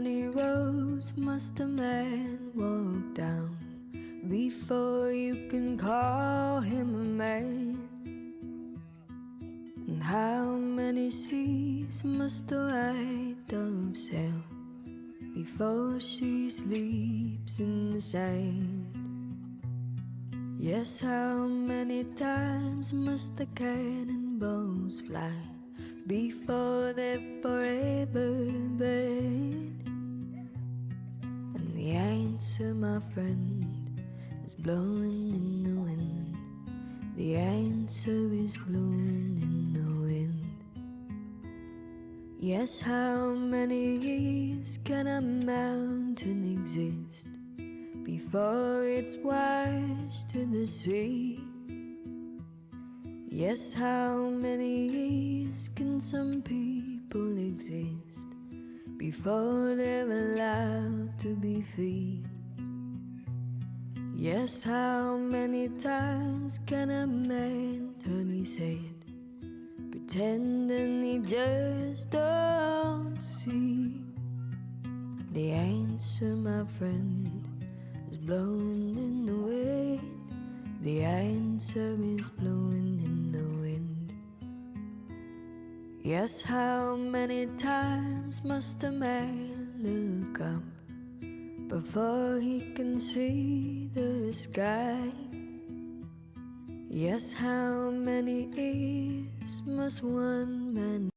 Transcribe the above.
many roads must a man walk down before you can call him a man? And how many seas must a white dove sail before she sleeps in the sand? Yes, how many times must the cannonballs fly before they're forever banned? And the answer, my friend, is blowing in the wind. The answer is blowing in the wind. Yes, how many years can a mountain exist before it's washed to the sea? Yes, how many years can some people exist before they're allowed to be free? Yes, how many times can a man turn his head, pretending he just don't see? The answer, my friend, is blowing in the wind. The answer is blowing in the wind. Yes, how many times must a man look up before he can see the sky? Yes, how many years must one man